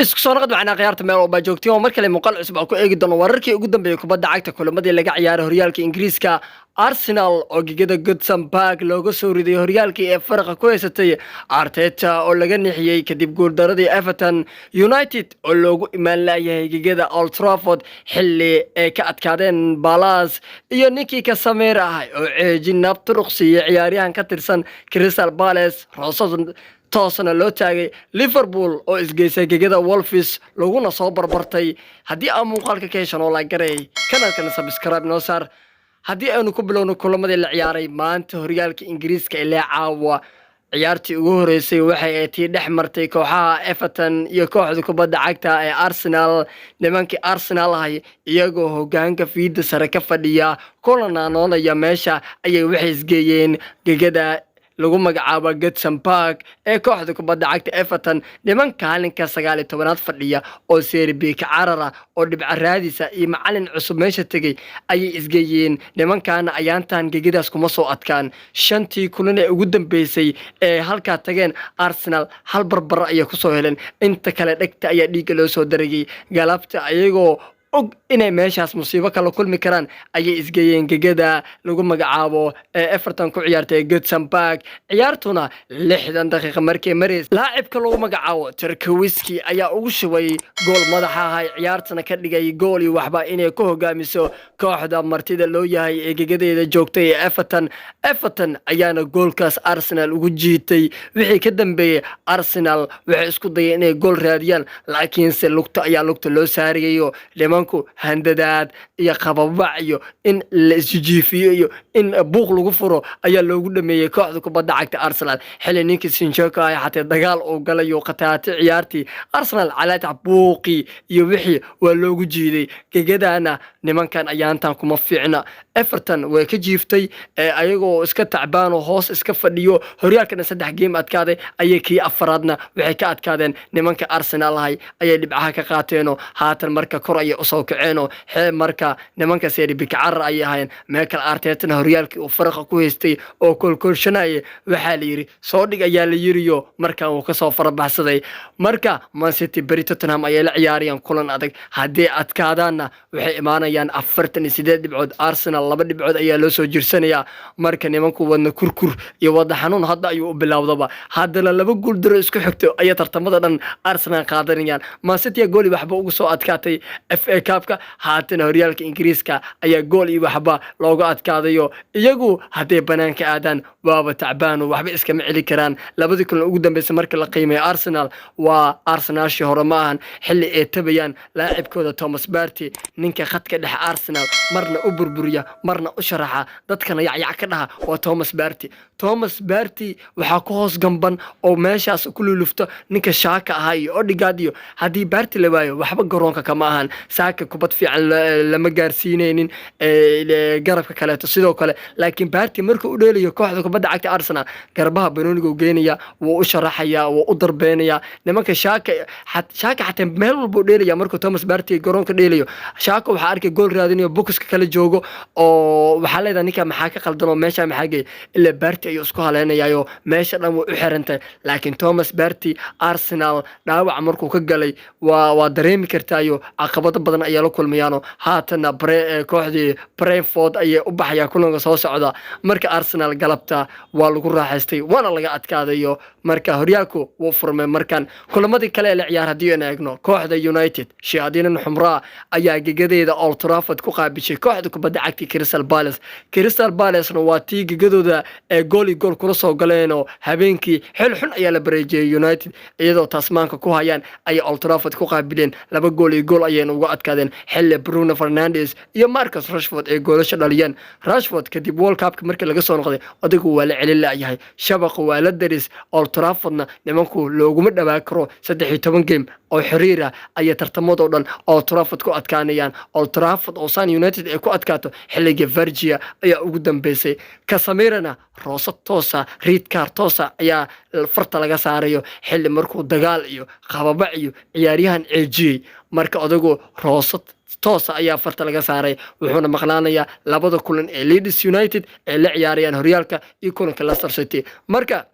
isku soo noqod macna ciyaarta meel oo ba joogtay oo markale muuqaal cusub oo ku eegi doono wararkii ugu dambeeyay kubadda cagta kulamadii laga ciyaaray horyaalka Ingiriiska Arsenal oo gigada Goodson Park looga soo riday horyaalkii ee farqa ku haysatay Arteta oo laga nixiyay kadib guuldaradii Everton United oo loogu imaan laayay gigada Old Trafford xilli ay ka adkaadeen Palace iyo ninkii ka sameer ah oo ceejin nabturuqsi ciyaaryahan ka tirsan Crystal Palace Rossard toosna loo taagay Liverpool oo isgeysay gegada Wolves laguna soo barbartay hadii aan muuqaalka ka heshan oo la garay kanalkana subscribe noo saar hadii aanu ku bilowno kulamadii la ciyaaray maanta horyaalka Ingiriiska ilaa caawa ciyaartii ugu horeysay waxay ay tii dhex martay kooxaha Everton iyo kooxda kubadda cagta ee Arsenal nimankii Arsenal ahay iyagoo hoggaanka fiida sare ka fadhiya kulana noolaya meesha ayay waxay isgeeyeen gegada lagu magacaabo Goodson Park ee kooxda kubadda cagta Everton nimanka halinka 19aad fadhiya oo Serie B ka carara oo dhibca raadisa iyo macallin cusub meesha tagay ayay isgeeyeen nimankan ayaantan gegadaas kuma soo adkaan shantii kulan ee ugu dambeysay ee halka tageen Arsenal hal barbar ayay ku soo heleen inta kale dhigta ayaa dhiiga loo soo daragay galabta ayagoo og inay meeshaas musiibo kala kulmi karaan ayay isgeeyeen gegada lagu magacaabo Everton ku ciyaartay Goodson Park ciyaartuna 60 daqiiqo markay mareys laacibka lagu magacaabo Tarkowski ayaa ugu shubay gool madaxa ah ciyaartana ka dhigay gool iyo waxba inay ku hogaamiso kooxda martida loo yahay ee gegadeeda joogtay Everton ayaana goolkaas Arsenal ugu jiitay wixii ka dambeeyay Arsenal waxay isku dayeen inay gool raadiyaan laakiin se lugta loo saarayo handadaad iyo qababac iyo in la isjiifiyo iyo in buuq lagu furo ayaa loogu dhameeyay kooxda kubadda cagta Arsenal xilli ninkii Sinchoko ay xatay dagaal oo galayo qataatay ciyaartii Arsenal calaata buuqi iyo wixii waa loogu jiiday gegadana nimankan ayaantan kuma fiicna Everton way ka jiiftay ayagoo iska tacbaan oo hoos iska fadhiyo horyaalkana 3 game adkaaday ayay kii afraadna waxay ka adkaadeen nimanka Arsenal ayay dhibcaha ka qaateen haatan marka kor ay soo kaceeno marka nimanka Serie B ka carar ay ahayn Mikel Arteta horyaalkii uu farqa ku haystay oo kolkolshanay waxa la yiri soo dhig ayaa la yiriyo marka uu ka soo farabaxsaday marka Man City bari Tottenham ay la ciyaarayaan kulan adag hadii adkaadana waxay imaanayaan 48 dhibcood Arsenal 2 dhibcood ayaa loo soo jirsanaya marka nimanku wadna kurkur iyo wada xanuun hadda ayuu u bilowdaba hadana 2 gool daro isku xigto ayaa tartamada dhan Arsenal qaadanayaan Man City gool waxba ugu soo adkaatay FA Cup-ka haatan horyaalka Ingiriiska ayaa gool iyo waxba looga adkaadayo iyagu haday banaanka aadaan waaba tacbaan waxba iska macili karaan labadii kulan ugu dambeysay markii la qiimeeyay Arsenal waa Arsenal hore ma ahan xilli ay tabayaan laacibkooda Thomas Partey ninka khadka dhex Arsenal marna u burburiya marna u sharaxa dadkana yac ka dhaha waa Thomas Partey waxa ku hoos gamban oo meeshaas ku lulufto ninka Shaka ah iyo Odegaard iyo hadii Partey la waayo waxba garoonka kama ahan saaka kubad fiican lama gaarsiinaynin garabka kale sidoo kale laakiin Partey markuu u dheelayo kooxda kubadda cagta Arsenal garbaha banooniga u geenaya wuu u sharaxaya wuu u darbeynaya nimanka Shaka xataa meel walba u dheelaya markuu Thomas Partey garoonka dheelayo Shaka waxa arkay gool raadinayo boxka kala joogo oo waxa leedahay ninka maxaa ka qaldan oo meesha maxaa geey ilaa Partey ayuu isku haleynayo meesha dhan wuu u xirantay laakiin Thomas Partey Arsenal dhaawac markuu ka galay waa dareemi kartaayo caqabado badan ayaa la kulmayaan haatan kooxdii Brentford ayay u baxayaan kulanka soo socda marka Arsenal galabta waa lagu raaxaystay wana laga adkaadayo marka horyaalku wuu furmay markan kulamadii kale ee la ciyaar hadii aan eegno kooxda United Shaadin Xumra ayaa gegadeeda Old Trafford ku qaabishay kooxda kubadda cagta Crystal Palace waa tii gegadooda ee gool kula soo galeen habeenkii xil xun ayaa la bareejiyay United iyadoo Tasmaanka ku hayaan ay Old Trafford ku qaabileen 2 gool ayay uga adkaadeen xilli Bruno Fernandes iyo Marcus Rashford ee goolasho dhaliyeen Rashford kadib World Cup markii laga soo noqday adigu waa la celin laayahay shabaq waa la daris Old Traffordna nimanku looguma dhawaa karo 13 game oo xiriira ay tartamada dhan Old Trafford ku adkaanayaan Old Trafford oo San United ay ku adkaato xilliga Virgia ayaa ugu dambeysay ka sameerana roosad toosa red card toosa ayaa farta laga saarayo xilli markuu dagaal iyo qababac iyo ciyaaryahan eejiyay marka adigu roosad toosa ayaa farta laga saaray wuxuuna maqlaanayaa 2 kulan ee Leeds United ee la ciyaarayaan horyaalka iyo kulanka Leicester City marka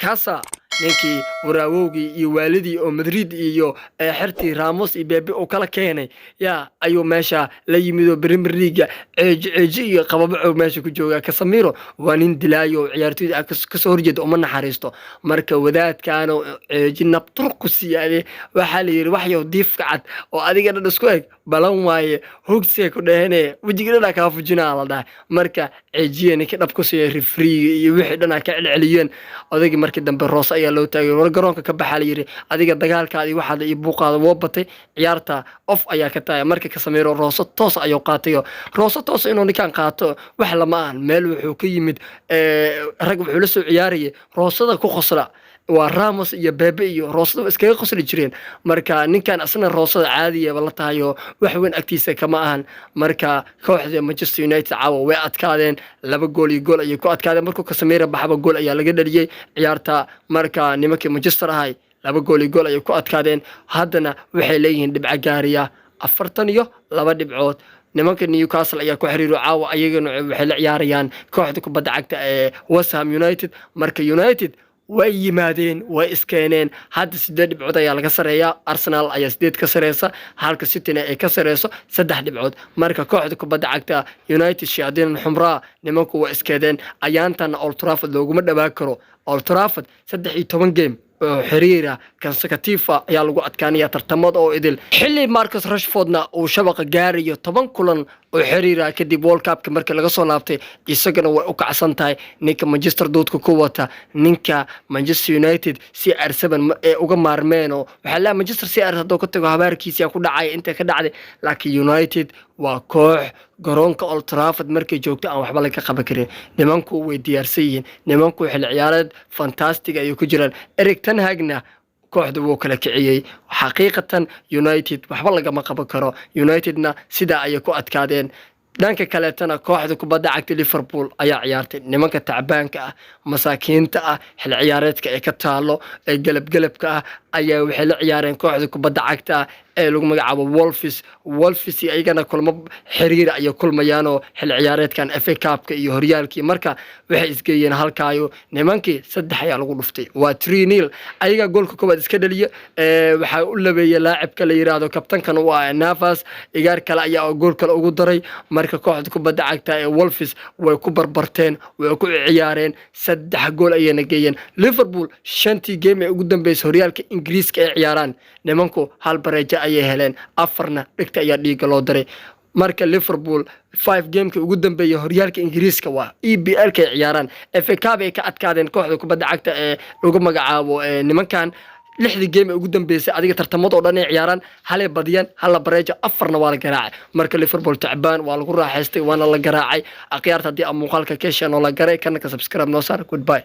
kaasa ninkii waraawowgii iyo waalidii oo Madrid iyo xirtii Ramos iyo Pepe oo kala keenay ayuu meesha la yimid oo Premier League ceeji iyo qababaco meesha ku jooga Casemiro waa nin dilaayo ciyaartoyda ka soo horjeeda uma naxariisto marka wadaadkan ceeji nabtur ku siiyay waxa la yiri waxyo diifka cad oo adiga dhan isku eg balan waaye hogsiga ku dhahanay wajigeeda ka fujinaa la dhahay marka ceejiyeen ka dhab ku siiyay referee iyo wixii dhan ka celceliyeen odaygi markii dambe Rose ayaa loo taagay war garoonka ka baxay yiri adiga dagaalkaadi waxaad ii buuqaada woo batay ciyaarta off ayaa ka taay marka Casemiro Rose toos ayuu qaatay Rose toos inuu ninkan qaato wax lama aan meel wuxuu ka yimid rag wuxuu la soo ciyaarayay Rosada ku khosla waa Ramos iyo Pepe iyo Rosada iskaga qosli jireen marka ninkan asna Rosada caadiya la tahayo wax weyn agtiisa kama ahan marka kooxda Manchester United caawa way adkaadeen 2 gool iyo gool ayay ku adkaadeen markuu Casemiro baxba gool ayaa laga dhaliyay ciyaarta marka nimankii Manchester ahay 2 gool iyo gool ayay ku adkaadeen haddana waxay leeyihiin dhibco gaariya 42 dhibcood nimanka Newcastle ayaa ku xiriiro caawa ayagana waxay la ciyaarayaan kooxda kubadda cagta ee West Ham United marka United way yimaadeen way iskeeneen hadda 8 dhibcood ayaa laga sareeyaa Arsenal ayaa 8 ka sareysa halka City ay ka sareyso 3 dhibcood marka kooxda kubadda cagta United shaadeen xumraa nimanku way iskeedeen ayaantan Old Trafford looguma dhawaa karo Old Trafford 13 game xiriira consecutive ayaa lagu adkaanaya tartamada oo idil xilli Marcus Rashfordna uu shabaqa gaarayo 10 kulan oo xiriira kadib World Cup markii laga soo laabtay isagana way u kacsan tahay ninka Manchester doodka ku wata ninka Manchester United CR7 ee uga maarmeeno waxa la Manchester CR hadoo ka tago habaarkiisa ku dhacay inta ka dhacday laakiin United waa koox garoonka Old Trafford markay joogto aan waxba laga qaban karin nimanku way diyaarsan yihiin nimanku xil ciyaareed fantastic ay ku jiraan Erik ten Hagna kooxdu wuu kala kiciyay xaqiiqatan United waxba laga ma qaban karo Unitedna sida ay ku adkaadeen dhanka kale tana kooxda kubadda cagta Liverpool ayaa ciyaartay nimanka tacbaanka ah masaakiinta ah xil ciyaareedka ee ka taalo ee galabka ah ayaa waxay la ciyaareen kooxda kubadda cagta ee lagu magacaabo Wolves ayagana kulmo xiriir ay kulmayaan oo xil ciyaareedkan FA Cup-ka iyo horyaalkii marka waxay isgeeyeen halkaayo nimankii 3 ayaa lagu dhuftay waa 3-0 ayaga goolka koobaad iska dhaliya waxa uu labeeyay laacibka la yiraahdo kabtankan waa Navas igaar kale ayaa gool kale ugu daray marka kooxda kubadda cagta ee Wolves way ku barbarteen way ku ciyaareen 3 gool ayayna geeyeen Liverpool 5 game ee ugu dambeysay horyaalka Ingiriiska ay ciyaaraan nimanku hal bareejo ayay heleen 4na dhigta ayaa dhiiga loo daray marka Liverpool 5 game ugu dambeeyay horyaalka Ingiriiska waa EPL ka ciyaaraan FA Cup ay ka adkaadeen kooxda kubadda cagta ee lagu magacaabo nimankan 6 game ugu dambeysay adiga tartamada oo dhan ay ciyaaraan hal badiyaan hal bareejo 4na waa la garaacay marka Liverpool tacbaan waa lagu raaxaystay waana la garaacay aqyaarta hadii muuqaalka ka sheeno la garay kana ka subscribe noo saar goodbye